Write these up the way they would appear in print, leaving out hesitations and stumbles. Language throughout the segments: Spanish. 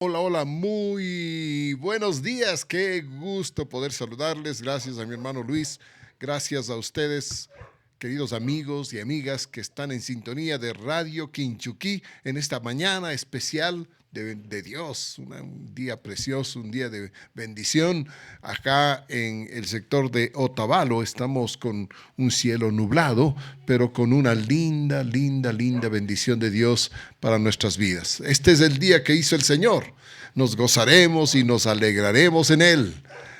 Hola, hola, muy buenos días. Qué gusto poder saludarles. Gracias a mi hermano Luis. Gracias a ustedes, queridos amigos y amigas que están en sintonía de Radio Quinchuquí en esta mañana especial de Dios. Un día precioso, un día de bendición. Acá en el sector de Otavalo estamos con un cielo nublado, pero con una linda, linda, linda bendición de Dios para nuestras vidas. Este es el día que hizo el Señor. Nos gozaremos y nos alegraremos en Él.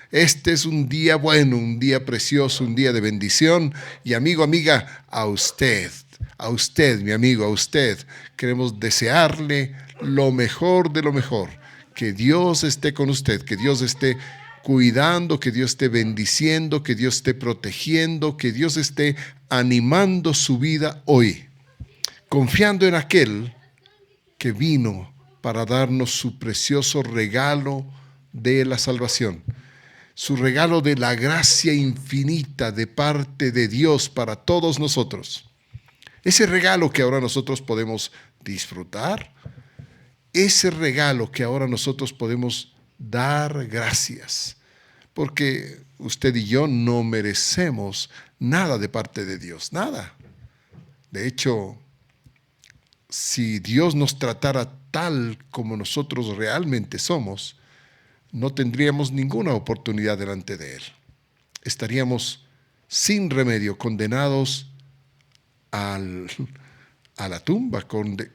Este es un día bueno, un día precioso, un día de bendición. Y amigo, amiga, a usted, mi amigo, a usted, queremos desearle lo mejor de lo mejor. Que Dios esté con usted, que Dios esté cuidando, que Dios esté bendiciendo, que Dios esté protegiendo, que Dios esté animando su vida hoy, confiando en aquel que vino para darnos su precioso regalo de la salvación, su regalo de la gracia infinita de parte de Dios para todos nosotros. Ese regalo que ahora nosotros podemos disfrutar, ese regalo que ahora nosotros podemos dar gracias, porque usted y yo no merecemos nada de parte de Dios, nada. De hecho, si Dios nos tratara tal como nosotros realmente somos, no tendríamos ninguna oportunidad delante de Él. Estaríamos sin remedio condenados al, a la tumba,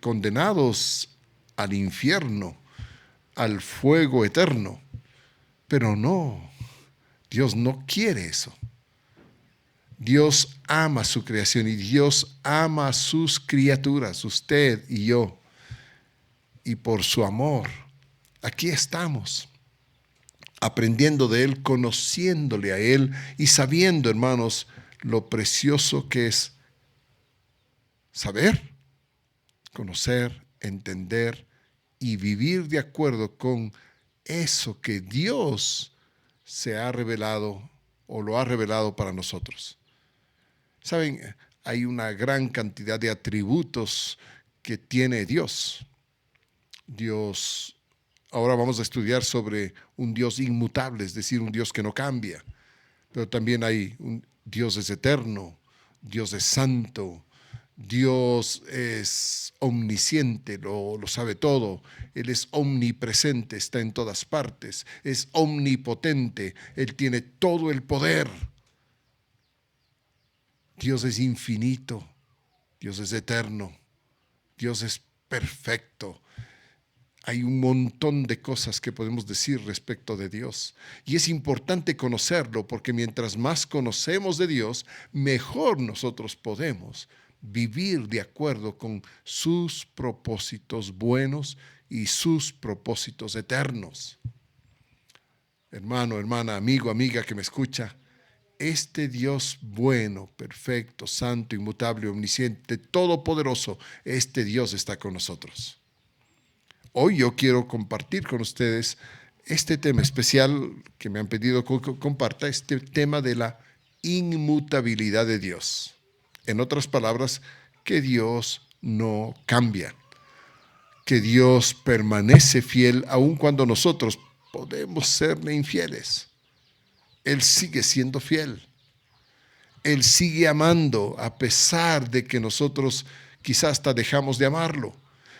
condenados al infierno, al fuego eterno. Pero no, Dios no quiere eso. Dios ama su creación y Dios ama a sus criaturas, usted y yo. Y por su amor, aquí estamos, aprendiendo de Él, conociéndole a Él y sabiendo, hermanos, lo precioso que es saber, conocer, entender y vivir de acuerdo con eso que Dios se ha revelado o lo ha revelado para nosotros. Saben, hay una gran cantidad de atributos que tiene Dios. Dios, ahora vamos a estudiar sobre un Dios inmutable, es decir, un Dios que no cambia. Pero también hay un Dios es eterno, Dios es santo, Dios es omnisciente, lo sabe todo. Él es omnipresente, está en todas partes. Es omnipotente, Él tiene todo el poder. Dios es infinito, Dios es eterno, Dios es perfecto. Hay un montón de cosas que podemos decir respecto de Dios. Y es importante conocerlo porque mientras más conocemos de Dios, mejor nosotros podemos vivir de acuerdo con sus propósitos buenos y sus propósitos eternos. Hermano, hermana, amigo, amiga que me escucha, este Dios bueno, perfecto, santo, inmutable, omnisciente, todopoderoso, este Dios está con nosotros. Hoy yo quiero compartir con ustedes este tema especial que me han pedido que comparta, este tema de la inmutabilidad de Dios. En otras palabras, que Dios no cambia, que Dios permanece fiel aun cuando nosotros podemos serle infieles. Él sigue siendo fiel. Él sigue amando a pesar de que nosotros quizás hasta dejamos de amarlo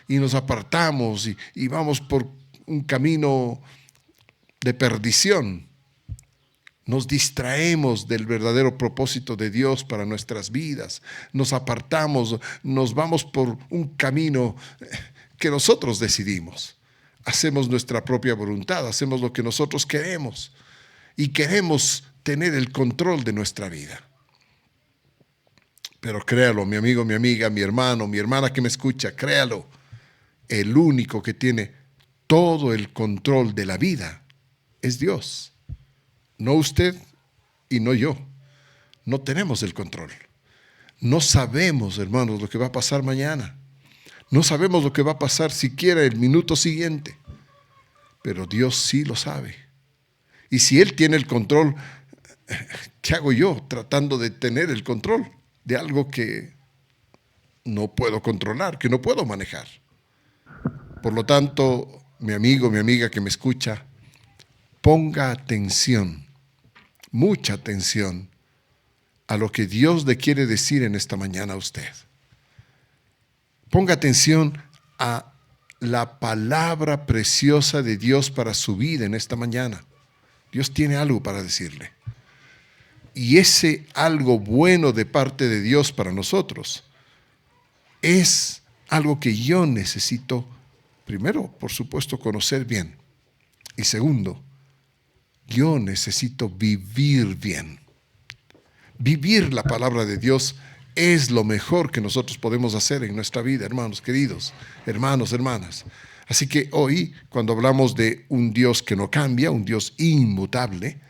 y nos apartamos y vamos por un camino de perdición. Nos distraemos del verdadero propósito de Dios para nuestras vidas. Nos apartamos, nos vamos por un camino que nosotros decidimos. Hacemos nuestra propia voluntad, hacemos lo que nosotros queremos y queremos tener el control de nuestra vida. Pero créalo, mi amigo, mi amiga, mi hermano, mi hermana que me escucha, créalo. El único que tiene todo el control de la vida es Dios. No usted y no yo. No tenemos el control. No sabemos, hermanos, lo que va a pasar mañana. No sabemos lo que va a pasar siquiera el minuto siguiente. Pero Dios sí lo sabe. Y si Él tiene el control, ¿qué hago yo tratando de tener el control de algo que no puedo controlar, que no puedo manejar? Por lo tanto, mi amigo, mi amiga que me escucha, ponga atención, mucha atención a lo que Dios le quiere decir en esta mañana a usted. Ponga atención a la palabra preciosa de Dios para su vida en esta mañana. Dios tiene algo para decirle. Y ese algo bueno de parte de Dios para nosotros es algo que yo necesito, primero, por supuesto, conocer bien. Y segundo, yo necesito vivir bien. Vivir la palabra de Dios es lo mejor que nosotros podemos hacer en nuestra vida, hermanos queridos, hermanos, hermanas. Así que hoy, cuando hablamos de un Dios que no cambia, un Dios inmutable,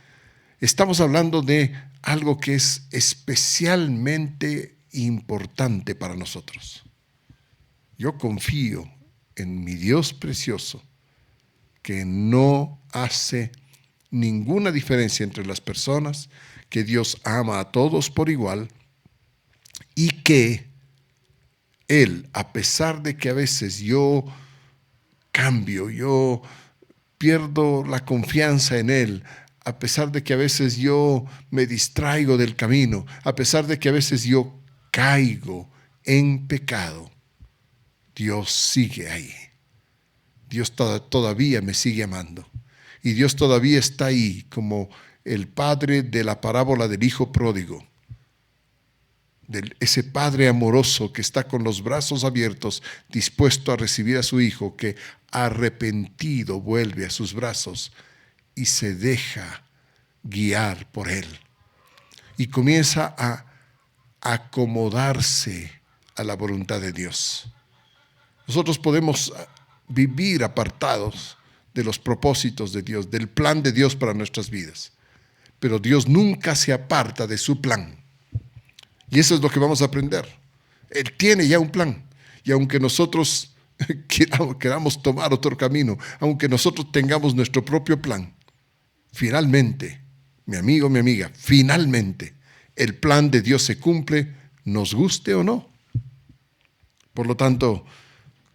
estamos hablando de algo que es especialmente importante para nosotros. Yo confío en mi Dios precioso, que no hace ninguna diferencia entre las personas, que Dios ama a todos por igual y que Él, a pesar de que a veces yo cambio, yo pierdo la confianza en Él, a pesar de que a veces yo me distraigo del camino, a pesar de que a veces yo caigo en pecado, Dios sigue ahí. Dios todavía me sigue amando. Y Dios todavía está ahí como el padre de la parábola del hijo pródigo. Ese padre amoroso que está con los brazos abiertos, dispuesto a recibir a su hijo, que arrepentido vuelve a sus brazos y se deja guiar por él. Y comienza a acomodarse a la voluntad de Dios. Nosotros podemos vivir apartados de los propósitos de Dios, del plan de Dios para nuestras vidas. Pero Dios nunca se aparta de su plan. Y eso es lo que vamos a aprender. Él tiene ya un plan. Y aunque nosotros queramos tomar otro camino, aunque nosotros tengamos nuestro propio plan, finalmente, mi amigo, mi amiga, finalmente el plan de Dios se cumple, nos guste o no. Por lo tanto,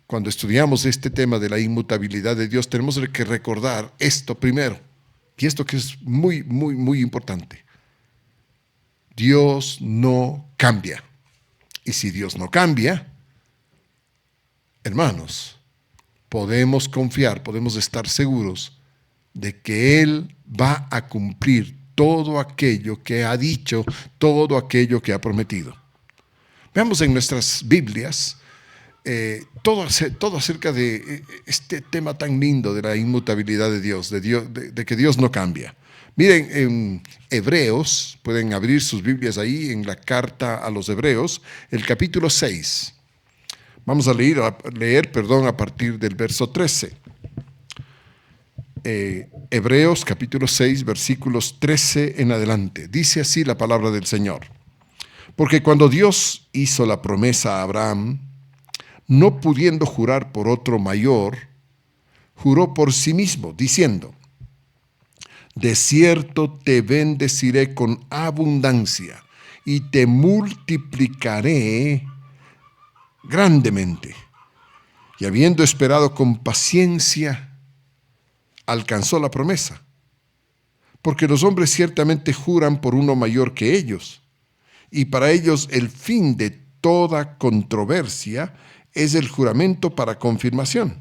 cuando estudiamos este tema de la inmutabilidad de Dios, tenemos que recordar esto primero, y esto que es muy, muy, muy importante. Dios no cambia. Y si Dios no cambia, hermanos, podemos confiar, podemos estar seguros de que Él va a cumplir todo aquello que ha dicho, todo aquello que ha prometido. Veamos en nuestras Biblias todo acerca de este tema tan lindo de la inmutabilidad de Dios, de que Dios no cambia. Miren, en Hebreos, pueden abrir sus Biblias ahí en la carta a los Hebreos, el capítulo 6. Vamos a leer, a partir del verso 13. Hebreos capítulo 6, versículos 13 en adelante. Dice así la palabra del Señor. Porque cuando Dios hizo la promesa a Abraham, no pudiendo jurar por otro mayor, juró por sí mismo, diciendo: de cierto te bendeciré con abundancia y te multiplicaré grandemente. Y habiendo esperado con paciencia, alcanzó la promesa. Porque los hombres ciertamente juran por uno mayor que ellos, y para ellos el fin de toda controversia es el juramento para confirmación.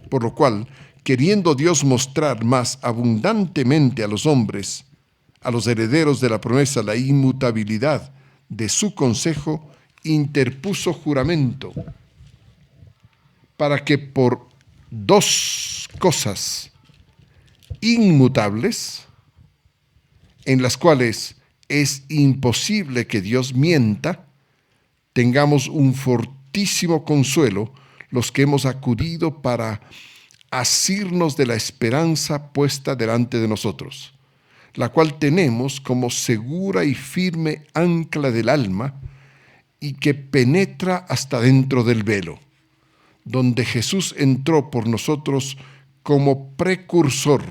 Por lo cual, queriendo Dios mostrar más abundantemente a los hombres, a los herederos de la promesa, la inmutabilidad de su consejo, interpuso juramento, para que por dos cosas inmutables, en las cuales es imposible que Dios mienta, tengamos un fortísimo consuelo los que hemos acudido para asirnos de la esperanza puesta delante de nosotros, la cual tenemos como segura y firme ancla del alma y que penetra hasta dentro del velo, donde Jesús entró por nosotros como precursor,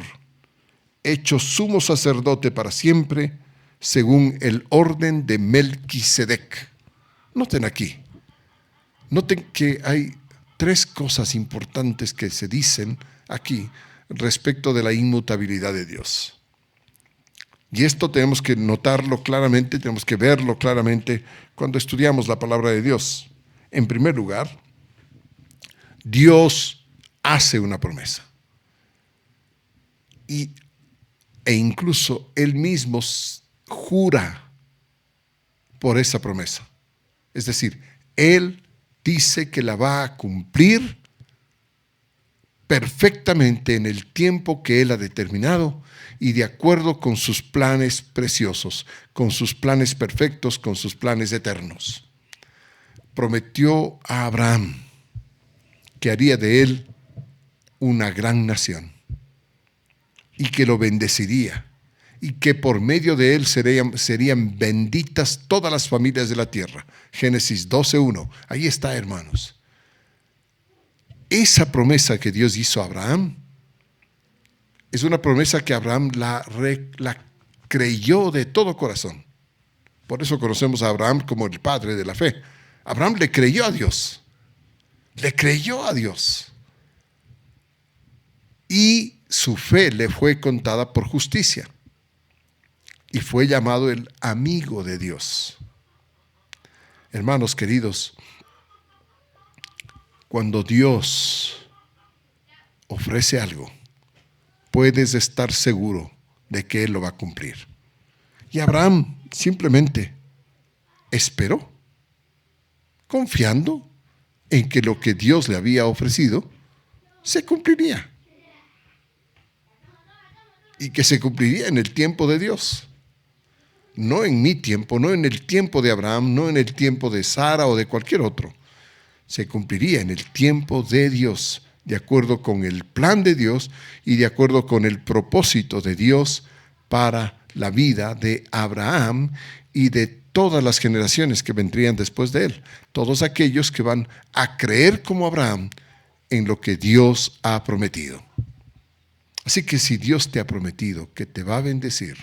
hecho sumo sacerdote para siempre, según el orden de Melquisedec. Noten aquí, noten que hay tres cosas importantes que se dicen aquí respecto de la inmutabilidad de Dios. Y esto tenemos que notarlo claramente, tenemos que verlo claramente cuando estudiamos la palabra de Dios. En primer lugar, Dios hace una promesa. E incluso Él mismo jura por esa promesa. Es decir, Él dice que la va a cumplir perfectamente en el tiempo que Él ha determinado y de acuerdo con sus planes preciosos, con sus planes perfectos, con sus planes eternos. Prometió a Abraham que haría de él una gran nación y que lo bendeciría y que por medio de él serían benditas todas las familias de la tierra. Génesis 12:1. Ahí está, hermanos. Esa promesa que Dios hizo a Abraham es una promesa que Abraham la creyó de todo corazón. Por eso conocemos a Abraham como el padre de la fe. Abraham le creyó a Dios. Le creyó a Dios. Y su fe le fue contada por justicia. Y fue llamado el amigo de Dios. Hermanos queridos, cuando Dios ofrece algo, puedes estar seguro de que Él lo va a cumplir. Y Abraham simplemente esperó, confiando en que lo que Dios le había ofrecido se cumpliría. Y que se cumpliría en el tiempo de Dios. No en mi tiempo, no en el tiempo de Abraham, no en el tiempo de Sara o de cualquier otro. Se cumpliría en el tiempo de Dios, de acuerdo con el plan de Dios y de acuerdo con el propósito de Dios para la vida de Abraham y de todas las generaciones que vendrían después de él. Todos aquellos que van a creer como Abraham en lo que Dios ha prometido. Así que si Dios te ha prometido que te va a bendecir,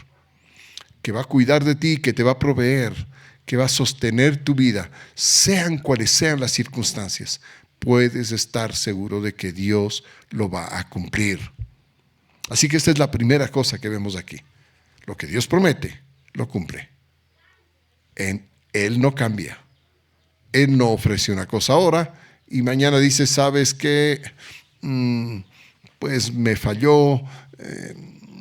que va a cuidar de ti, que te va a proveer, que va a sostener tu vida, sean cuales sean las circunstancias, puedes estar seguro de que Dios lo va a cumplir. Así que esta es la primera cosa que vemos aquí. Lo que Dios promete, lo cumple. Él no cambia. Él no ofrece una cosa ahora y mañana dice, ¿sabes qué? Pues me falló,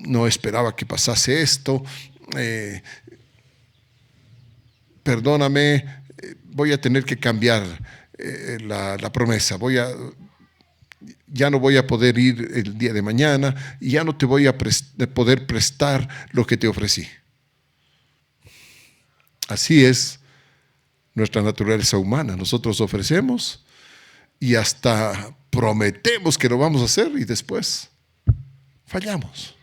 no esperaba que pasase esto, perdóname, voy a tener que cambiar la promesa, ya no voy a poder ir el día de mañana y ya no te voy a poder prestar lo que te ofrecí. Así es nuestra naturaleza humana. Nosotros ofrecemos y hasta prometemos que lo vamos a hacer y después fallamos.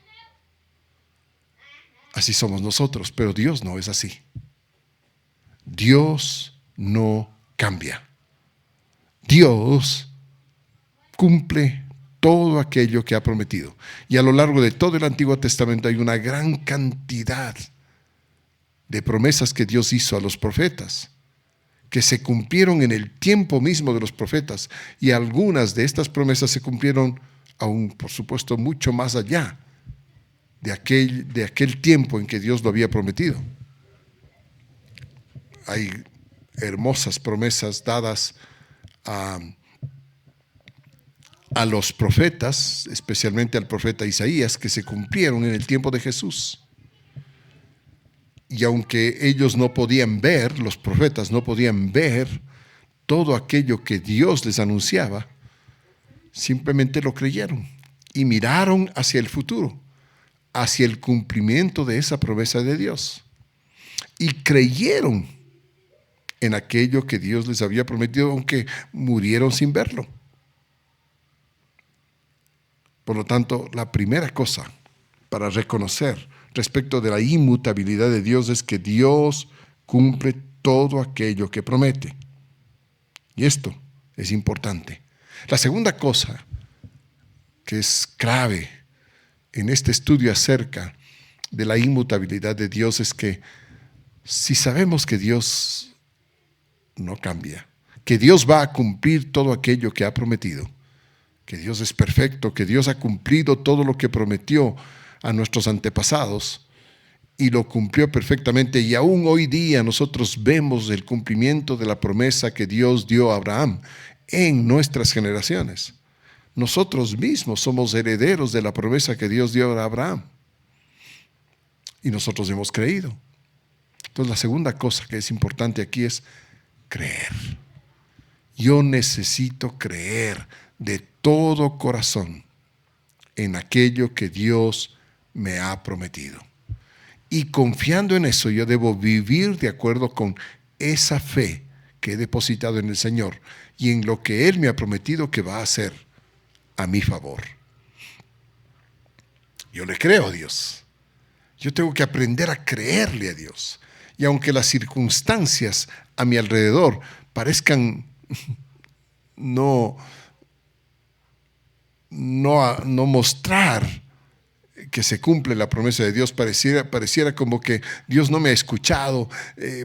Así somos nosotros, pero Dios no es así. Dios no cambia. Dios cumple todo aquello que ha prometido. Y a lo largo de todo el Antiguo Testamento hay una gran cantidad de promesas que Dios hizo a los profetas, que se cumplieron en el tiempo mismo de los profetas. Y algunas de estas promesas se cumplieron aún, por supuesto, mucho más allá de aquel tiempo en que Dios lo había prometido. Hay hermosas promesas dadas a los profetas, especialmente al profeta Isaías, que se cumplieron en el tiempo de Jesús. Y aunque ellos no podían ver, los profetas no podían ver todo aquello que Dios les anunciaba, simplemente lo creyeron y miraron hacia el futuro, hacia el cumplimiento de esa promesa de Dios. Y creyeron en aquello que Dios les había prometido, aunque murieron sin verlo. Por lo tanto, la primera cosa para reconocer respecto de la inmutabilidad de Dios es que Dios cumple todo aquello que promete. Y esto es importante. La segunda cosa que es clave en este estudio acerca de la inmutabilidad de Dios es que si sabemos que Dios no cambia, que Dios va a cumplir todo aquello que ha prometido, que Dios es perfecto, que Dios ha cumplido todo lo que prometió a nuestros antepasados y lo cumplió perfectamente. Y aún hoy día nosotros vemos el cumplimiento de la promesa que Dios dio a Abraham en nuestras generaciones. Nosotros mismos somos herederos de la promesa que Dios dio a Abraham. Y nosotros hemos creído. Entonces la segunda cosa que es importante aquí es creer. Yo necesito creer de todo corazón en aquello que Dios me ha prometido. Y confiando en eso, yo debo vivir de acuerdo con esa fe que he depositado en el Señor y en lo que Él me ha prometido que va a hacer a mi favor. Yo le creo a Dios. Yo tengo que aprender a creerle a Dios. Y aunque las circunstancias a mi alrededor parezcan no mostrar que se cumple la promesa de Dios, pareciera como que Dios no me ha escuchado,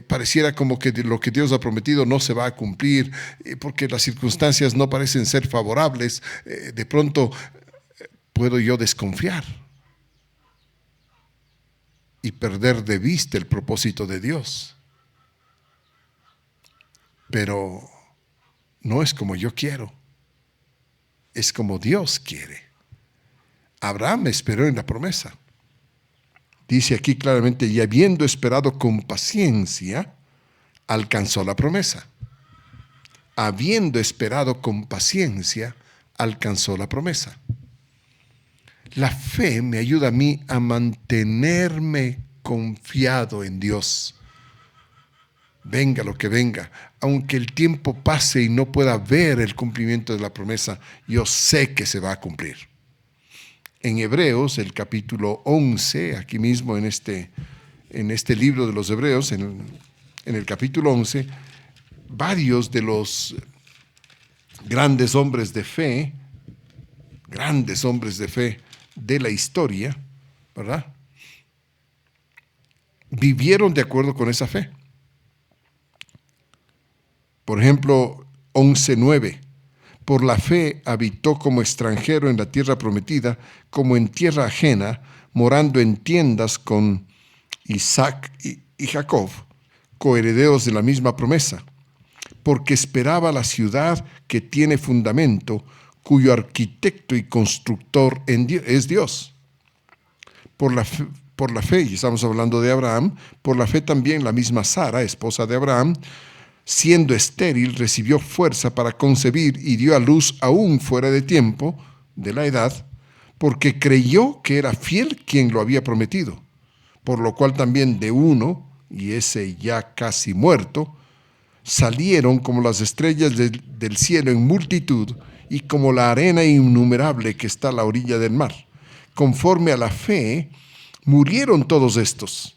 pareciera como que lo que Dios ha prometido no se va a cumplir, porque las circunstancias no parecen ser favorables, de pronto puedo yo desconfiar y perder de vista el propósito de Dios. Pero no es como yo quiero, es como Dios quiere. Abraham esperó en la promesa. Dice aquí claramente, y habiendo esperado con paciencia, alcanzó la promesa. Habiendo esperado con paciencia, alcanzó la promesa. La fe me ayuda a mí a mantenerme confiado en Dios. Venga lo que venga, aunque el tiempo pase y no pueda ver el cumplimiento de la promesa, yo sé que se va a cumplir. En Hebreos, el capítulo 11, aquí mismo en este libro de los Hebreos, en el capítulo 11, varios de los grandes hombres de fe de la historia, ¿verdad?, vivieron de acuerdo con esa fe. Por ejemplo, 11:9. Por la fe habitó como extranjero en la tierra prometida, como en tierra ajena, morando en tiendas con Isaac y Jacob, coherederos de la misma promesa, porque esperaba la ciudad que tiene fundamento, cuyo arquitecto y constructor es Dios. Por la fe, y estamos hablando de Abraham, por la fe también la misma Sara, esposa de Abraham, siendo estéril, recibió fuerza para concebir y dio a luz aún fuera de tiempo, de la edad, porque creyó que era fiel quien lo había prometido, por lo cual también de uno, y ese ya casi muerto, salieron como las estrellas del cielo en multitud y como la arena innumerable que está a la orilla del mar. Conforme a la fe, murieron todos estos,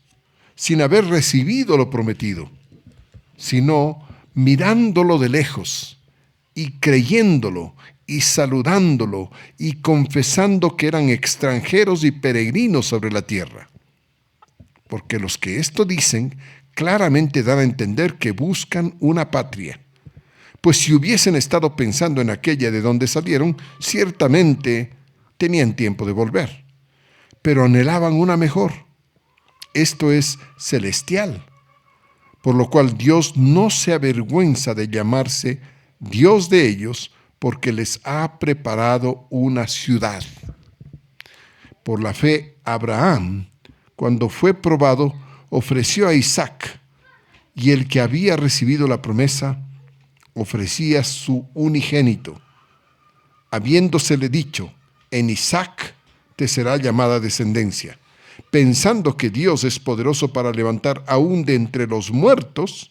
sin haber recibido lo prometido, sino mirándolo de lejos y creyéndolo y saludándolo y confesando que eran extranjeros y peregrinos sobre la tierra. Porque los que esto dicen claramente dan a entender que buscan una patria. Pues si hubiesen estado pensando en aquella de donde salieron, ciertamente tenían tiempo de volver. Pero anhelaban una mejor, esto es celestial. Por lo cual Dios no se avergüenza de llamarse Dios de ellos, porque les ha preparado una ciudad. Por la fe, Abraham, cuando fue probado, ofreció a Isaac, y el que había recibido la promesa, ofrecía su unigénito, habiéndosele dicho, en Isaac te será llamada descendencia, pensando que Dios es poderoso para levantar aún de entre los muertos,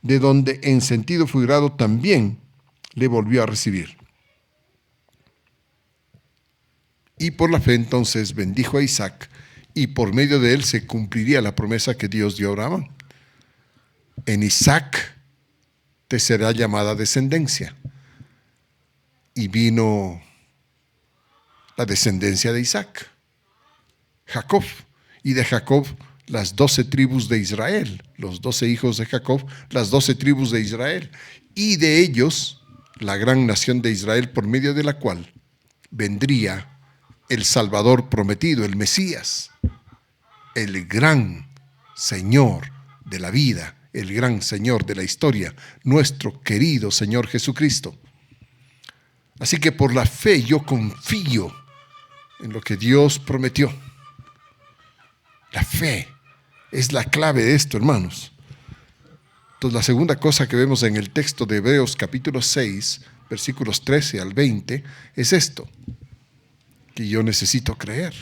de donde en sentido figurado también le volvió a recibir. Y por la fe entonces bendijo a Isaac, y por medio de él se cumpliría la promesa que Dios dio a Abraham. En Isaac te será llamada descendencia. Y vino la descendencia de Isaac, Jacob, y de Jacob las 12 tribus de Israel, los 12 hijos de Jacob, las 12 tribus de Israel, y de ellos la gran nación de Israel, por medio de la cual vendría el Salvador prometido, el Mesías, el gran Señor de la vida, el gran Señor de la historia, nuestro querido Señor Jesucristo. Así que por la fe yo confío en lo que Dios prometió. La fe es la clave de esto, hermanos. Entonces, la segunda cosa que vemos en el texto de Hebreos capítulo 6, versículos 13 al 20, es esto, que yo necesito creer.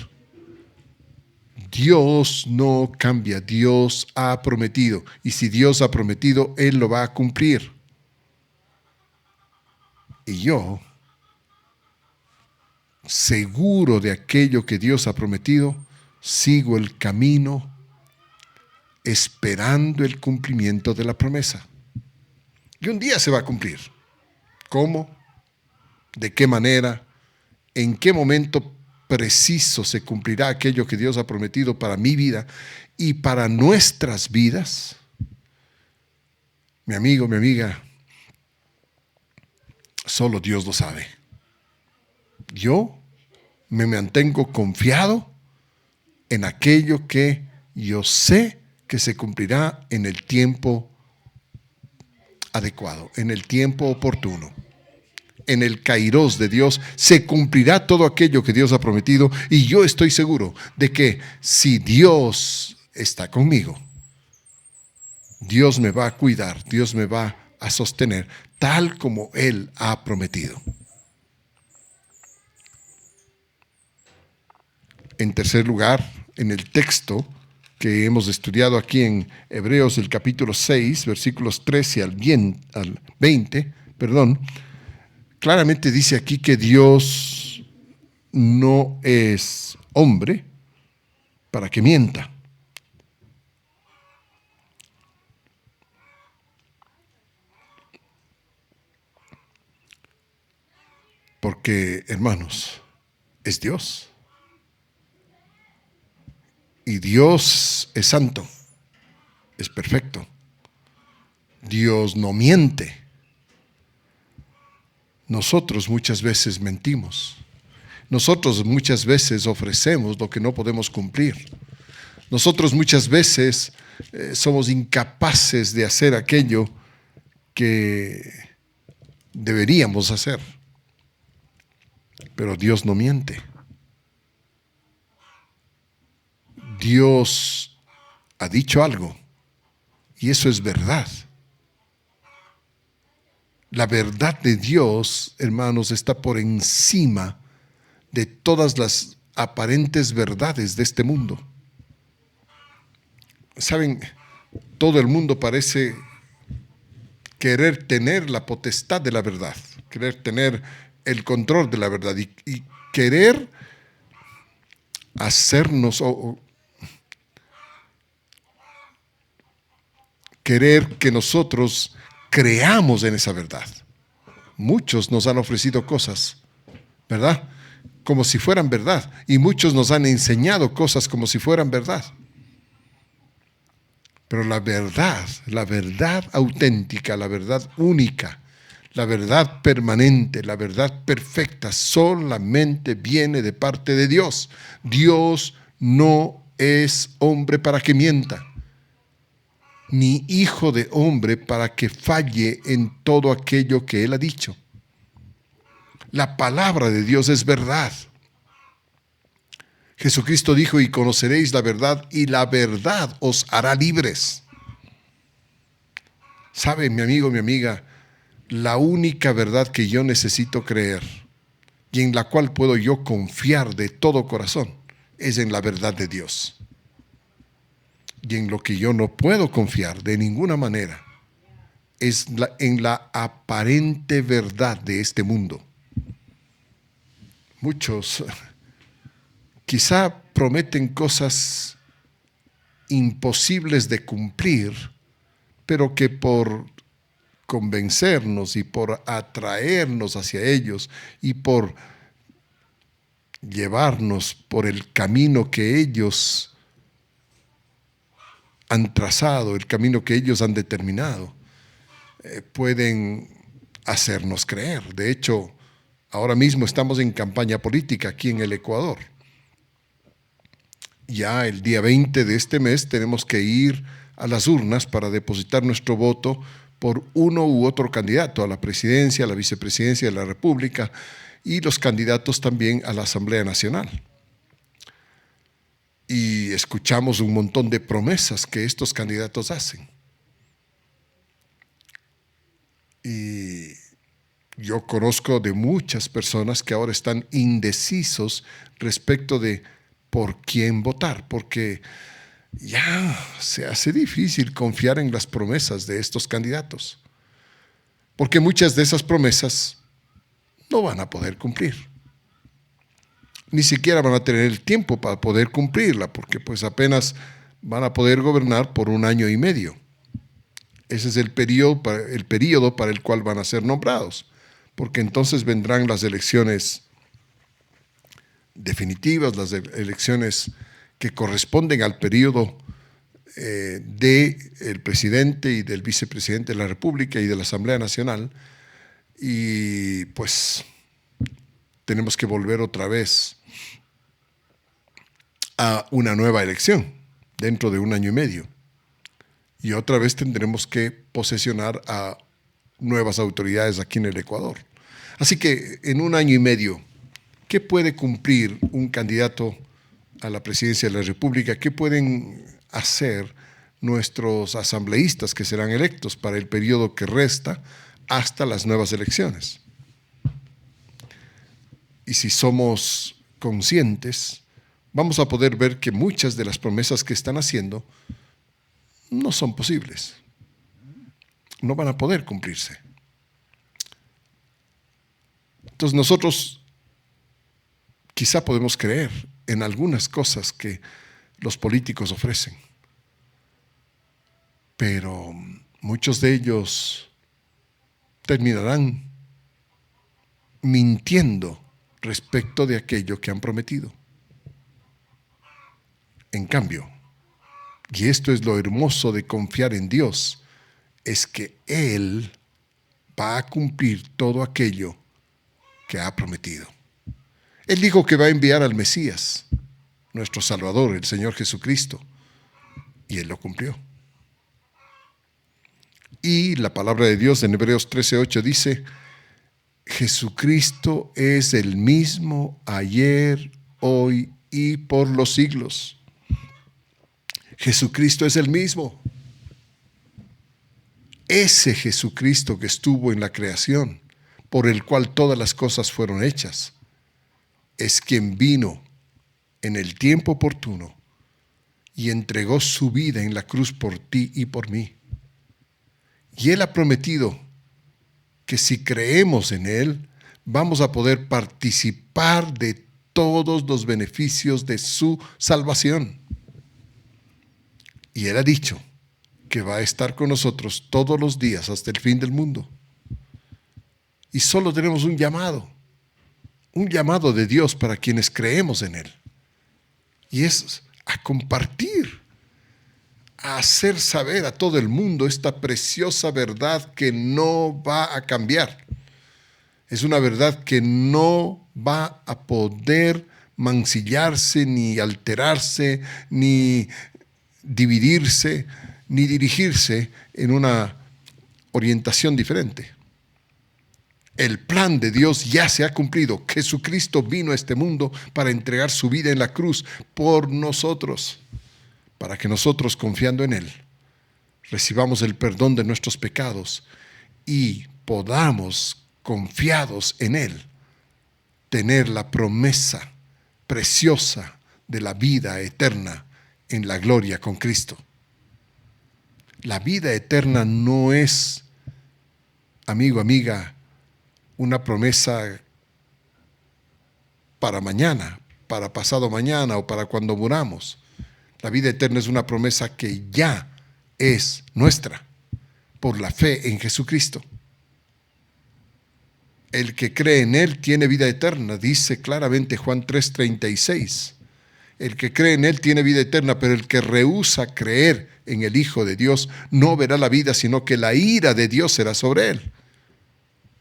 Dios no cambia, Dios ha prometido, y si Dios ha prometido, Él lo va a cumplir. Y yo, seguro de aquello que Dios ha prometido, sigo el camino esperando el cumplimiento de la promesa. Y un día se va a cumplir. ¿Cómo? ¿De qué manera? ¿En qué momento preciso se cumplirá aquello que Dios ha prometido para mi vida y para nuestras vidas? Mi amigo, mi amiga, solo Dios lo sabe. Yo me mantengo confiado en aquello que yo sé que se cumplirá en el tiempo adecuado, en el tiempo oportuno. En el kairos de Dios se cumplirá todo aquello que Dios ha prometido, y yo estoy seguro de que si Dios está conmigo, Dios me va a cuidar, Dios me va a sostener tal como Él ha prometido. En tercer lugar, en el texto que hemos estudiado aquí en Hebreos, el capítulo 6, versículos 13 al 20, claramente dice aquí que Dios no es hombre para que mienta. Porque, hermanos, es Dios. Y Dios es santo, es perfecto. Dios no miente. Nosotros muchas veces mentimos. Nosotros muchas veces ofrecemos lo que no podemos cumplir. Nosotros muchas veces somos incapaces de hacer aquello que deberíamos hacer. Pero Dios no miente. Dios ha dicho algo, y eso es verdad. La verdad de Dios, hermanos, está por encima de todas las aparentes verdades de este mundo. Saben, todo el mundo parece querer tener la potestad de la verdad, querer tener el control de la verdad y querer hacernos o querer que nosotros creamos en esa verdad. Muchos nos han ofrecido cosas, ¿verdad? Como si fueran verdad. Y muchos nos han enseñado cosas como si fueran verdad. Pero la verdad auténtica, la verdad única, la verdad permanente, la verdad perfecta, solamente viene de parte de Dios. Dios no es hombre para que mienta, ni hijo de hombre para que falle en todo aquello que Él ha dicho. La palabra de Dios es verdad. Jesucristo dijo: y conoceréis la verdad, y la verdad os hará libres. ¿Sabe, mi amigo, mi amiga? La única verdad que yo necesito creer y en la cual puedo yo confiar de todo corazón es en la verdad de Dios. Y en lo que yo no puedo confiar de ninguna manera es en la aparente verdad de este mundo. Muchos quizá prometen cosas imposibles de cumplir, pero que por convencernos y por atraernos hacia ellos y por llevarnos por el camino que ellos han trazado, el camino que ellos han determinado, pueden hacernos creer. De hecho, ahora mismo estamos en campaña política aquí en el Ecuador. Ya el día 20 de este mes tenemos que ir a las urnas para depositar nuestro voto por uno u otro candidato a la presidencia, a la vicepresidencia de la República y los candidatos también a la Asamblea Nacional. Y escuchamos un montón de promesas que estos candidatos hacen. Y yo conozco de muchas personas que ahora están indecisos respecto de por quién votar, porque ya se hace difícil confiar en las promesas de estos candidatos, porque muchas de esas promesas no van a poder cumplir. Ni siquiera van a tener el tiempo para poder cumplirla, porque pues apenas van a poder gobernar por 1 año y medio. Ese es el periodo para el cual van a ser nombrados, porque entonces vendrán las elecciones definitivas, las elecciones que corresponden al periodo del presidente y del vicepresidente de la República y de la Asamblea Nacional, y pues tenemos que volver otra vez a una nueva elección dentro de 1 año y medio. Y otra vez tendremos que posesionar a nuevas autoridades aquí en el Ecuador. Así que en 1 año y medio, ¿qué puede cumplir un candidato a la presidencia de la República? ¿Qué pueden hacer nuestros asambleístas que serán electos para el periodo que resta hasta las nuevas elecciones? Y si somos conscientes, vamos a poder ver que muchas de las promesas que están haciendo no son posibles. No van a poder cumplirse. Entonces nosotros quizá podemos creer en algunas cosas que los políticos ofrecen, pero muchos de ellos terminarán mintiendo respecto de aquello que han prometido. En cambio, y esto es lo hermoso de confiar en Dios, es que Él va a cumplir todo aquello que ha prometido. Él dijo que va a enviar al Mesías, nuestro Salvador, el Señor Jesucristo, y Él lo cumplió. Y la palabra de Dios en Hebreos 13:8 dice: Jesucristo es el mismo ayer, hoy y por los siglos. Jesucristo es el mismo. Ese Jesucristo que estuvo en la creación, por el cual todas las cosas fueron hechas, es quien vino en el tiempo oportuno y entregó su vida en la cruz por ti y por mí. Y Él ha prometido que si creemos en Él, vamos a poder participar de todos los beneficios de su salvación. Y Él ha dicho que va a estar con nosotros todos los días hasta el fin del mundo. Y solo tenemos un llamado de Dios para quienes creemos en Él. Y es a compartir, a hacer saber a todo el mundo esta preciosa verdad que no va a cambiar. Es una verdad que no va a poder mancillarse, ni alterarse, ni dividirse, ni dirigirse en una orientación diferente. El plan de Dios ya se ha cumplido. Jesucristo vino a este mundo para entregar su vida en la cruz por nosotros, para que nosotros, confiando en Él, recibamos el perdón de nuestros pecados y podamos, confiados en Él, tener la promesa preciosa de la vida eterna en la gloria con Cristo. La vida eterna no es, amigo, amiga, una promesa para mañana, para pasado mañana o para cuando muramos. La vida eterna es una promesa que ya es nuestra por la fe en Jesucristo. El que cree en Él tiene vida eterna, dice claramente Juan 3:36. El que cree en Él tiene vida eterna, pero el que rehúsa creer en el Hijo de Dios no verá la vida, sino que la ira de Dios será sobre él.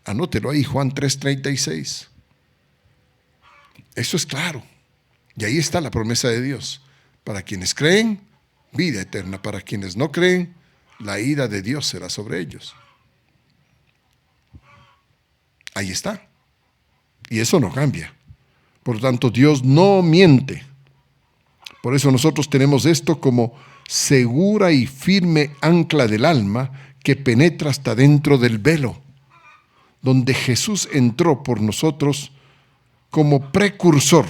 Anótelo ahí, Juan 3:36. Eso es claro. Y ahí está la promesa de Dios. Para quienes creen, vida eterna. Para quienes no creen, la ira de Dios será sobre ellos. Ahí está. Y eso no cambia. Por lo tanto, Dios no miente. Por eso nosotros tenemos esto como segura y firme ancla del alma que penetra hasta dentro del velo, donde Jesús entró por nosotros como precursor,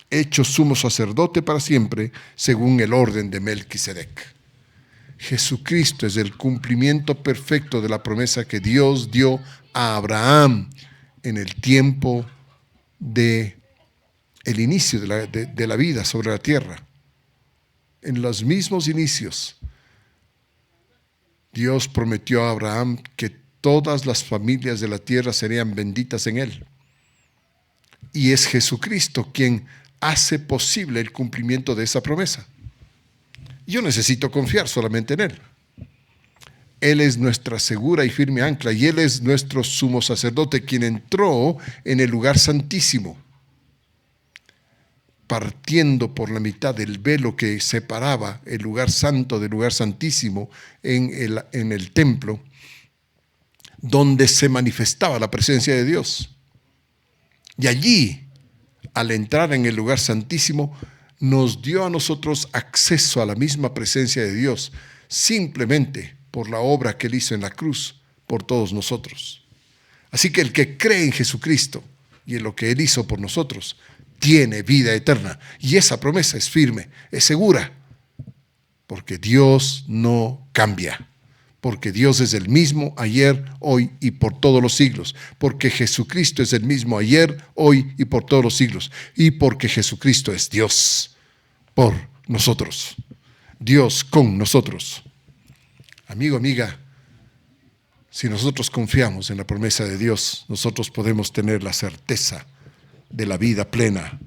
hecho sumo sacerdote para siempre, según el orden de Melquisedec. Jesucristo es el cumplimiento perfecto de la promesa que Dios dio a Abraham en el tiempo de el inicio de la vida sobre la tierra. En los mismos inicios, Dios prometió a Abraham que todas las familias de la tierra serían benditas en él. Y es Jesucristo quien hace posible el cumplimiento de esa promesa. Yo necesito confiar solamente en Él. Él es nuestra segura y firme ancla, y Él es nuestro sumo sacerdote, quien entró en el lugar santísimo, partiendo por la mitad del velo que separaba el lugar santo del lugar santísimo en el templo, donde se manifestaba la presencia de Dios. Y allí, al entrar en el lugar santísimo, nos dio a nosotros acceso a la misma presencia de Dios, simplemente por la obra que Él hizo en la cruz por todos nosotros. Así que el que cree en Jesucristo y en lo que Él hizo por nosotros, tiene vida eterna. Y esa promesa es firme, es segura, porque Dios no cambia. Porque Dios es el mismo ayer, hoy y por todos los siglos. Porque Jesucristo es el mismo ayer, hoy y por todos los siglos. Y porque Jesucristo es Dios por nosotros. Dios con nosotros. Amigo, amiga, si nosotros confiamos en la promesa de Dios, nosotros podemos tener la certeza de la vida plena,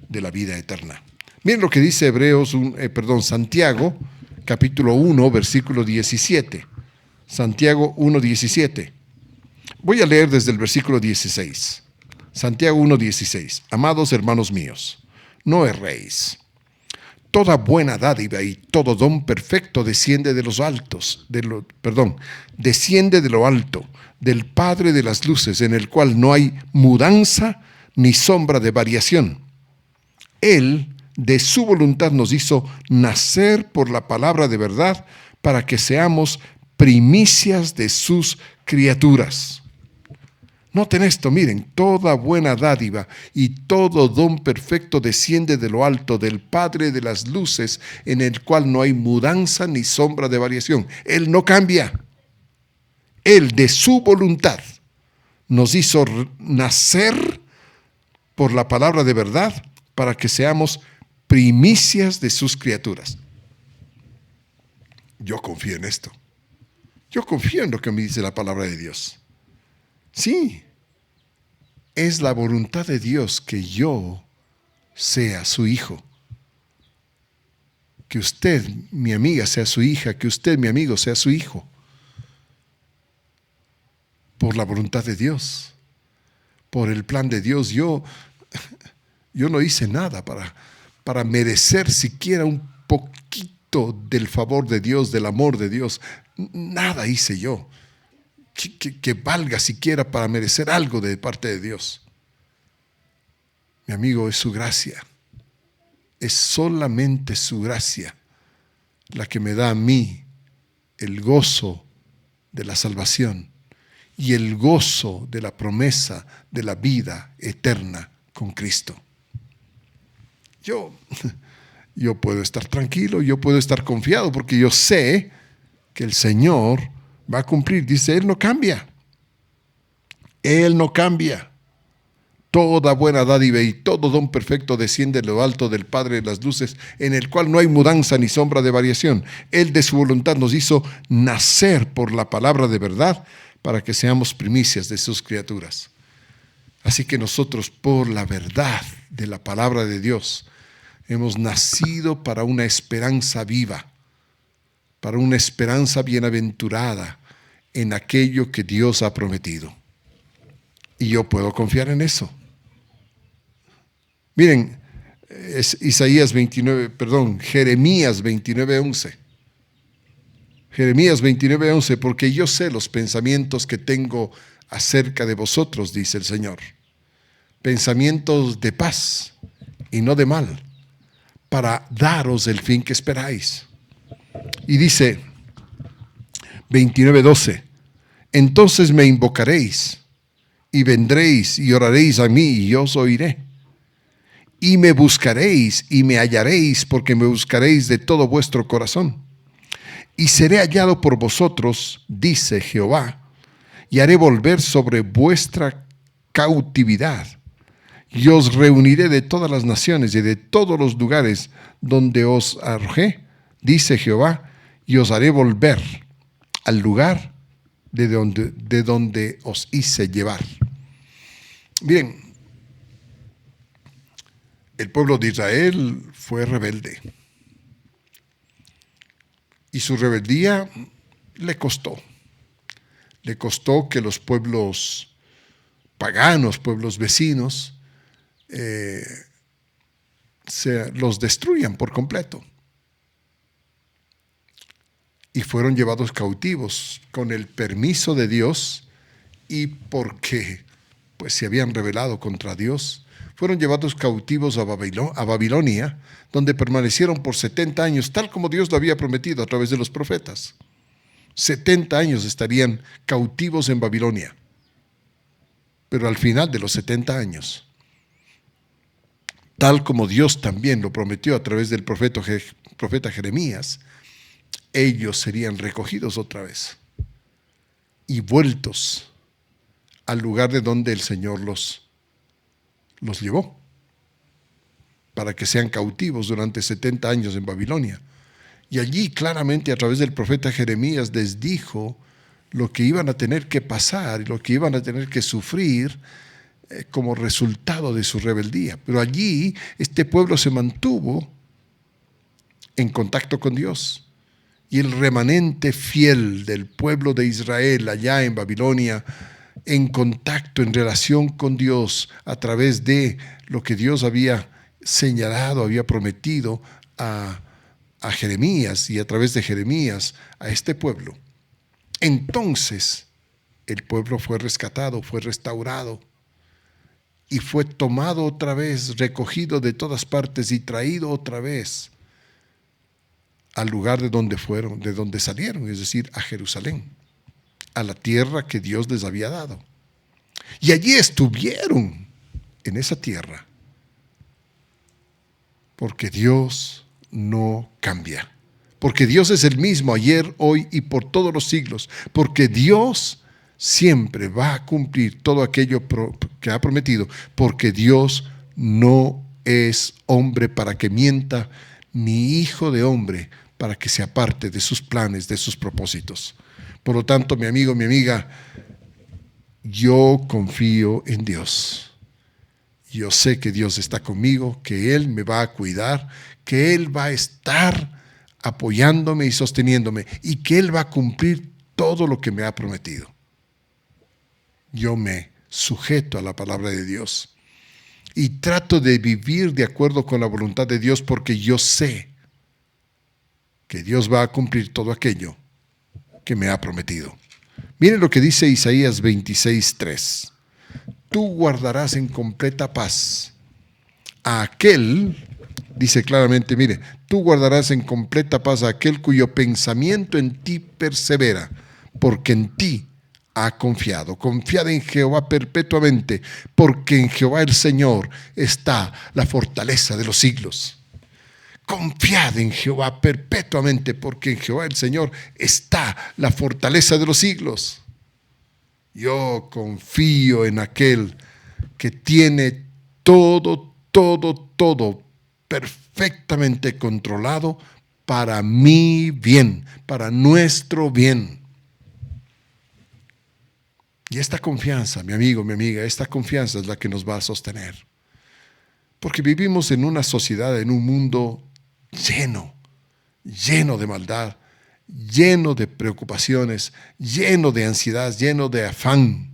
de la vida eterna. Miren lo que dice Santiago, capítulo 1, versículo 17. Santiago 1:17. Voy a leer desde el versículo 16. Santiago 1:16. Amados hermanos míos, no erréis. Toda buena dádiva y todo don perfecto desciende de lo alto, del Padre de las luces, en el cual no hay mudanza ni sombra de variación. Él, de su voluntad, nos hizo nacer por la palabra de verdad, para que seamos primicias de sus criaturas. Noten esto, miren, toda buena dádiva y todo don perfecto desciende de lo alto, del Padre de las luces, en el cual no hay mudanza ni sombra de variación. Él no cambia. Él, de su voluntad, nos hizo nacer por la palabra de verdad, para que seamos primicias de sus criaturas. Yo confío en esto. Yo confío en lo que me dice la palabra de Dios. Sí, es la voluntad de Dios que yo sea su hijo. Que usted, mi amiga, sea su hija. Que usted, mi amigo, sea su hijo. Por la voluntad de Dios. Por el plan de Dios. Yo no hice nada para merecer siquiera un poquito del favor de Dios, del amor de Dios. Nada hice yo que valga siquiera para merecer algo de parte de Dios. Mi amigo, es su gracia. Es solamente su gracia la que me da a mí el gozo de la salvación y el gozo de la promesa de la vida eterna con Cristo. Yo puedo estar tranquilo, yo puedo estar confiado, porque yo sé que el Señor va a cumplir. Dice, Él no cambia. Él no cambia. Toda buena dádiva y todo don perfecto desciende de lo alto del Padre de las luces, en el cual no hay mudanza ni sombra de variación. Él, de su voluntad, nos hizo nacer por la palabra de verdad, para que seamos primicias de sus criaturas. Así que nosotros, por la verdad de la palabra de Dios, Hemos nacido para una esperanza viva, para una esperanza bienaventurada en aquello que Dios ha prometido. Y yo puedo confiar en eso. Miren, es Jeremías 29:11. Jeremías 29:11, porque yo sé los pensamientos que tengo acerca de vosotros, dice el Señor. Pensamientos de paz y no de mal, para daros el fin que esperáis. Y dice 29:12, entonces me invocaréis y vendréis y oraréis a mí y yo os oiré. Y me buscaréis y me hallaréis, porque me buscaréis de todo vuestro corazón. Y seré hallado por vosotros, dice Jehová, y haré volver sobre vuestra cautividad. Y os reuniré de todas las naciones y de todos los lugares donde os arrojé, dice Jehová, y os haré volver al lugar de donde os hice llevar. Bien, el pueblo de Israel fue rebelde. Y su rebeldía le costó. Le costó que los pueblos paganos, pueblos vecinos, los destruyan por completo. Y fueron llevados cautivos con el permiso de Dios y porque pues se habían rebelado contra Dios. Fueron llevados cautivos a Babilonia, donde permanecieron por 70 años, tal como Dios lo había prometido a través de los profetas. 70 años estarían cautivos en Babilonia. Pero al final de los 70 años, tal como Dios también lo prometió a través del profeta Jeremías, ellos serían recogidos otra vez y vueltos al lugar de donde el Señor los llevó, para que sean cautivos durante 70 años en Babilonia. Y allí claramente a través del profeta Jeremías les dijo lo que iban a tener que pasar y lo que iban a tener que sufrir como resultado de su rebeldía. Pero allí este pueblo se mantuvo en contacto con Dios. Y el remanente fiel del pueblo de Israel allá en Babilonia, en contacto, en relación con Dios, a través de lo que Dios había señalado, había prometido a Jeremías y a través de Jeremías a este pueblo. Entonces el pueblo fue rescatado, fue restaurado y fue tomado otra vez, recogido de todas partes y traído otra vez al lugar de donde salieron, es decir, a Jerusalén, a la tierra que Dios les había dado. Y allí estuvieron, en esa tierra, porque Dios no cambia, porque Dios es el mismo ayer, hoy y por todos los siglos, porque Dios siempre va a cumplir todo aquello que ha prometido, porque Dios no es hombre para que mienta, ni hijo de hombre para que se aparte de sus planes, de sus propósitos. Por lo tanto, mi amigo, mi amiga, yo confío en Dios. Yo sé que Dios está conmigo, que Él me va a cuidar, que Él va a estar apoyándome y sosteniéndome y que Él va a cumplir todo lo que me ha prometido. Yo me sujeto a la palabra de Dios y trato de vivir de acuerdo con la voluntad de Dios, porque yo sé que Dios va a cumplir todo aquello que me ha prometido. Miren lo que dice Isaías 26:3. Tú guardarás en completa paz a aquel, dice claramente, mire, tú guardarás en completa paz a aquel cuyo pensamiento en ti persevera, porque en ti ha confiado. Confiad en Jehová perpetuamente, porque en Jehová el Señor está la fortaleza de los siglos. Confiad en Jehová perpetuamente, porque en Jehová el Señor está la fortaleza de los siglos. Yo confío en aquel que tiene todo perfectamente controlado para mi bien, para nuestro bien. Y esta confianza, mi amigo, mi amiga, esta confianza es la que nos va a sostener. Porque vivimos en una sociedad, en un mundo lleno de maldad, lleno de preocupaciones, lleno de ansiedad, lleno de afán.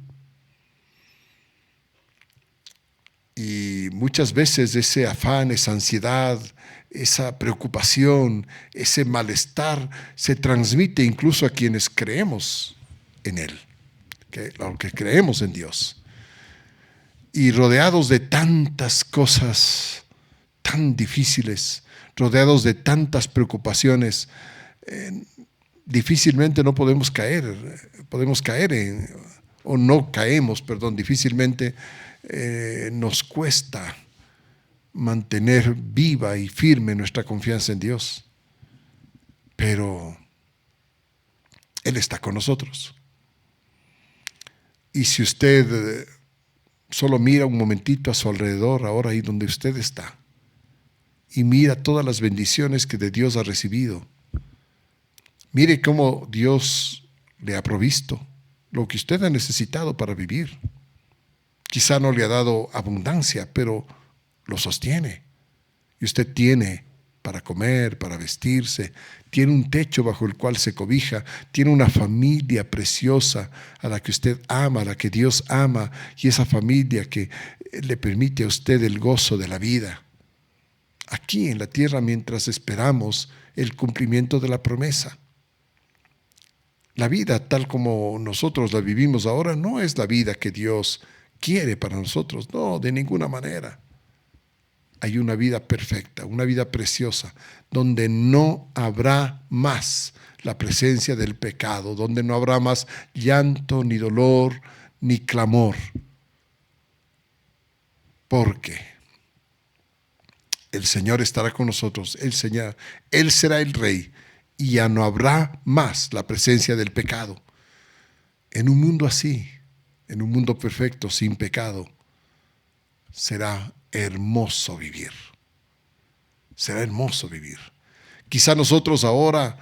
Y muchas veces ese afán, esa ansiedad, esa preocupación, ese malestar se transmite incluso a quienes creemos en Él, que creemos en Dios. Y rodeados de tantas cosas tan difíciles, rodeados de tantas preocupaciones, difícilmente no podemos caer en, o no caemos, perdón, difícilmente nos cuesta mantener viva y firme nuestra confianza en Dios. Pero Él está con nosotros. Y si usted solo mira un momentito a su alrededor, ahora ahí donde usted está, y mira todas las bendiciones que de Dios ha recibido, mire cómo Dios le ha provisto lo que usted ha necesitado para vivir. Quizá no le ha dado abundancia, pero lo sostiene. Y usted tiene para comer, para vestirse, tiene un techo bajo el cual se cobija, tiene una familia preciosa a la que usted ama, a la que Dios ama, y esa familia que le permite a usted el gozo de la vida. Aquí en la tierra, mientras esperamos el cumplimiento de la promesa. La vida tal como nosotros la vivimos ahora no es la vida que Dios quiere para nosotros, no, de ninguna manera. Hay una vida perfecta, una vida preciosa, donde no habrá más la presencia del pecado, donde no habrá más llanto, ni dolor, ni clamor. Porque el Señor estará con nosotros, Él será el Rey, y ya no habrá más la presencia del pecado. En un mundo así, en un mundo perfecto, sin pecado, será hermoso vivir. Será hermoso vivir. Quizá nosotros ahora,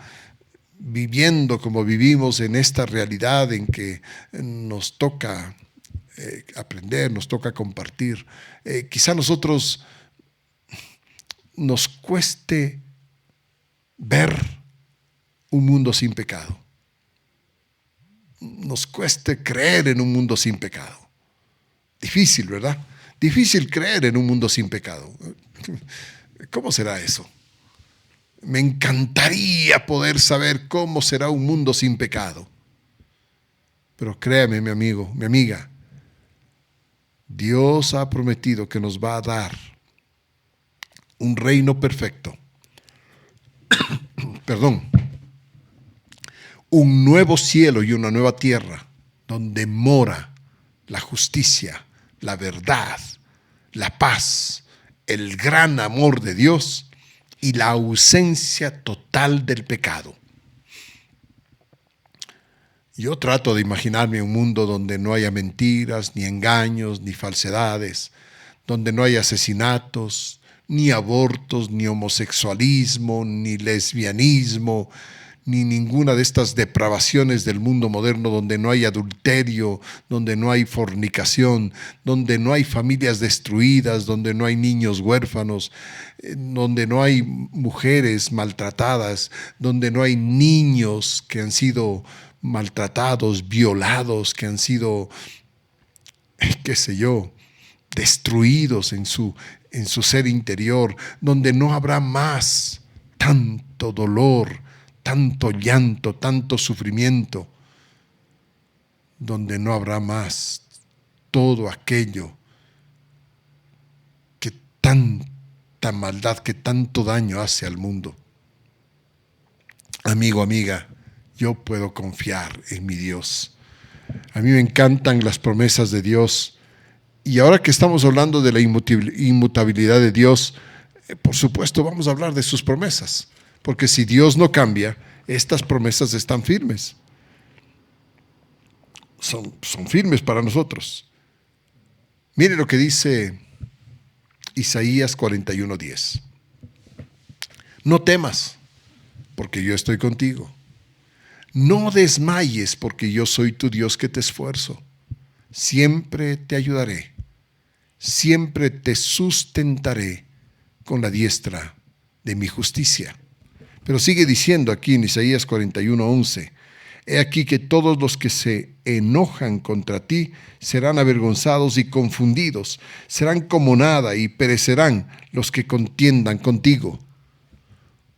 viviendo como vivimos en esta realidad en que nos toca aprender, nos toca compartir, quizá nosotros nos cueste ver un mundo sin pecado. Nos cueste creer en un mundo sin pecado. Difícil, ¿verdad? Difícil creer en un mundo sin pecado. ¿Cómo será eso? Me encantaría poder saber cómo será un mundo sin pecado. Pero créame, mi amigo, mi amiga, Dios ha prometido que nos va a dar un reino perfecto. Perdón. Un nuevo cielo y una nueva tierra donde mora la justicia, la verdad, la paz, el gran amor de Dios y la ausencia total del pecado. Yo trato de imaginarme un mundo donde no haya mentiras, ni engaños, ni falsedades, donde no haya asesinatos, ni abortos, ni homosexualismo, ni lesbianismo, ni ninguna de estas depravaciones del mundo moderno, donde no hay adulterio, donde no hay fornicación, donde no hay familias destruidas, donde no hay niños huérfanos, donde no hay mujeres maltratadas, donde no hay niños que han sido maltratados, violados, que han sido, qué sé yo, destruidos en su ser interior, donde no habrá más tanto dolor, tanto llanto, tanto sufrimiento, donde no habrá más todo aquello que tanta maldad, que tanto daño hace al mundo. Amigo, amiga, yo puedo confiar en mi Dios. A mí me encantan las promesas de Dios. Y ahora que estamos hablando de la inmutabilidad de Dios, por supuesto vamos a hablar de sus promesas. Porque si Dios no cambia, estas promesas están firmes. Son firmes para nosotros. Mire lo que dice Isaías 41:10. No temas, porque yo estoy contigo. No desmayes, porque yo soy tu Dios que te esfuerzo. Siempre te ayudaré siempre te sustentaré con la diestra de mi justicia. Pero sigue diciendo aquí en Isaías 41:11, he aquí que todos los que se enojan contra ti serán avergonzados y confundidos, serán como nada y perecerán los que contiendan contigo.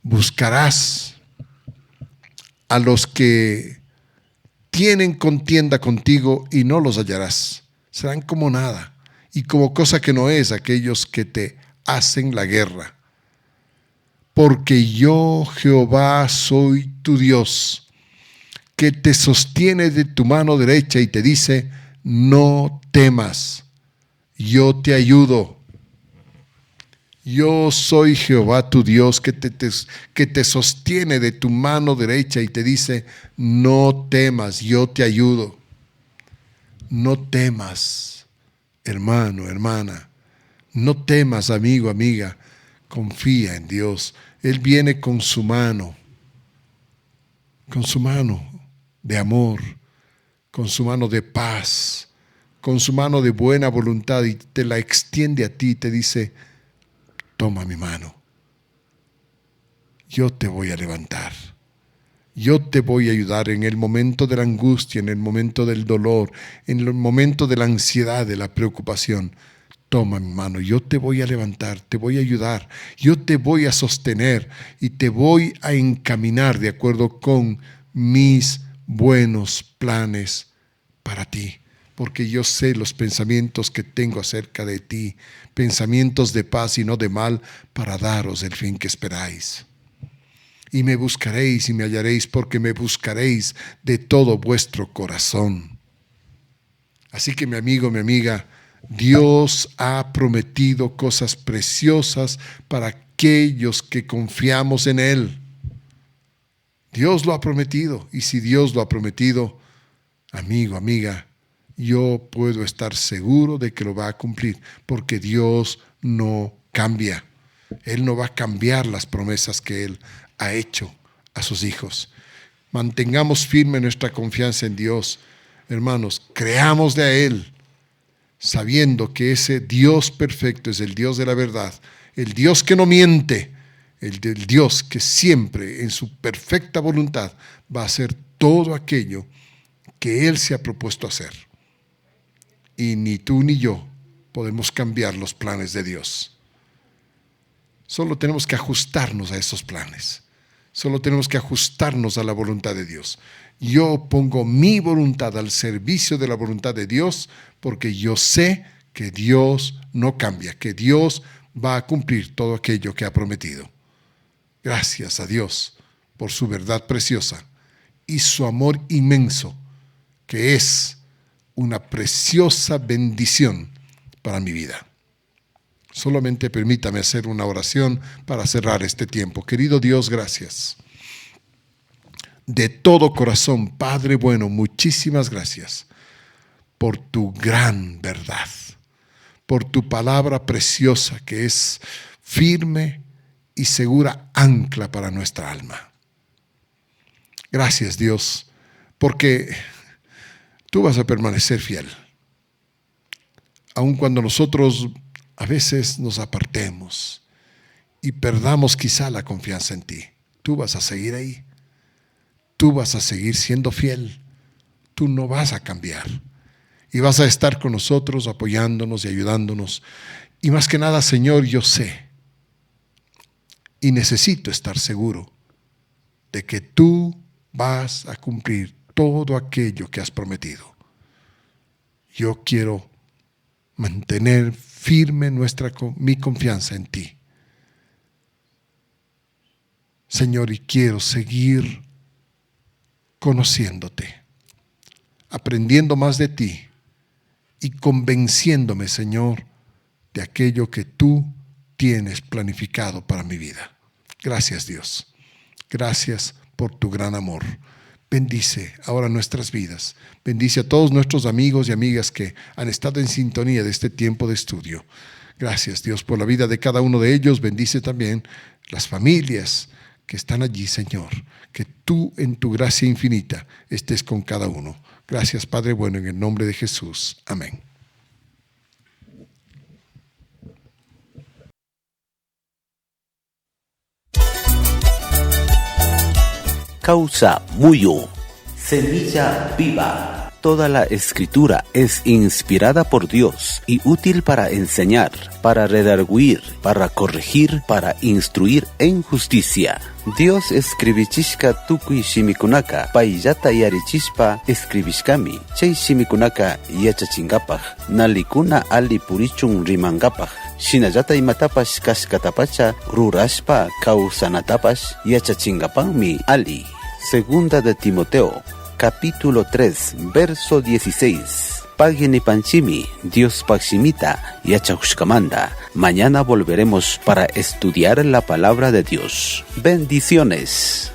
Buscarás a los que tienen contienda contigo y no los hallarás. Serán como nada y como cosa que no es aquellos que te hacen la guerra. Porque yo, Jehová, soy tu Dios, que te sostiene de tu mano derecha y te dice, no temas, yo te ayudo. Yo soy Jehová tu Dios, que te sostiene de tu mano derecha y te dice, no temas, yo te ayudo. No temas, hermano, hermana. No temas, amigo, amiga. Confía en Dios. Él viene con su mano de amor, con su mano de paz, con su mano de buena voluntad y te la extiende a ti y te dice, toma mi mano, yo te voy a levantar, yo te voy a ayudar en el momento de la angustia, en el momento del dolor, en el momento de la ansiedad, de la preocupación. Toma mi mano, yo te voy a levantar, te voy a ayudar, yo te voy a sostener y te voy a encaminar de acuerdo con mis buenos planes para ti. Porque yo sé los pensamientos que tengo acerca de ti, pensamientos de paz y no de mal, para daros el fin que esperáis. Y me buscaréis y me hallaréis, porque me buscaréis de todo vuestro corazón. Así que mi amigo, mi amiga, Dios ha prometido cosas preciosas para aquellos que confiamos en Él. Dios lo ha prometido, y si Dios lo ha prometido, amigo, amiga, yo puedo estar seguro de que lo va a cumplir, porque Dios no cambia. Él no va a cambiar las promesas que Él ha hecho a sus hijos. Mantengamos firme nuestra confianza en Dios. Hermanos, creámosle a Él, sabiendo que ese Dios perfecto es el Dios de la verdad, el Dios que no miente, el Dios que siempre en su perfecta voluntad va a hacer todo aquello que Él se ha propuesto hacer. Y ni tú ni yo podemos cambiar los planes de Dios. Solo tenemos que ajustarnos a esos planes. Solo tenemos que ajustarnos a la voluntad de Dios. Yo pongo mi voluntad al servicio de la voluntad de Dios, porque yo sé que Dios no cambia, que Dios va a cumplir todo aquello que ha prometido. Gracias a Dios por su verdad preciosa y su amor inmenso, que es una preciosa bendición para mi vida. Solamente permítame hacer una oración para cerrar este tiempo. Querido Dios, gracias. De todo corazón, Padre bueno, muchísimas gracias por tu gran verdad, por tu palabra preciosa que es firme y segura ancla para nuestra alma. Gracias, Dios, porque tú vas a permanecer fiel. Aun cuando nosotros a veces nos apartemos y perdamos quizá la confianza en ti, tú vas a seguir ahí. Tú vas a seguir siendo fiel. Tú no vas a cambiar. Y vas a estar con nosotros apoyándonos y ayudándonos. Y más que nada, Señor, yo sé y necesito estar seguro de que tú vas a cumplir todo aquello que has prometido. Yo quiero mantener firme mi confianza en ti. Señor, y quiero seguir conociéndote, aprendiendo más de ti y convenciéndome, Señor, de aquello que tú tienes planificado para mi vida. Gracias, Dios. Gracias por tu gran amor. Bendice ahora nuestras vidas. Bendice a todos nuestros amigos y amigas que han estado en sintonía de este tiempo de estudio. Gracias, Dios, por la vida de cada uno de ellos. Bendice también las familias que están allí, Señor. Que tú en tu gracia infinita estés con cada uno. Gracias, Padre bueno, en el nombre de Jesús. Amén. causa muyo. Semilla viva. Toda la escritura es inspirada por Dios y útil para enseñar, para redarguir, para corregir, para instruir en justicia. Dios escribichishka tukuy shimikunaka, payllata yarichispa escribishkami. Chay shimikunaka yachachinkapaj, nalikuna ali purichun rimangapaj. Shinallata imatapash kashkatapacha rurashpa kawsanatapash yachachinkapanmi ali. Segunda de Timoteo, capítulo 3, verso 16. Pagini panchimi, Dios pakshimita, yachakushkamanda. Mañana volveremos para estudiar la palabra de Dios. Bendiciones.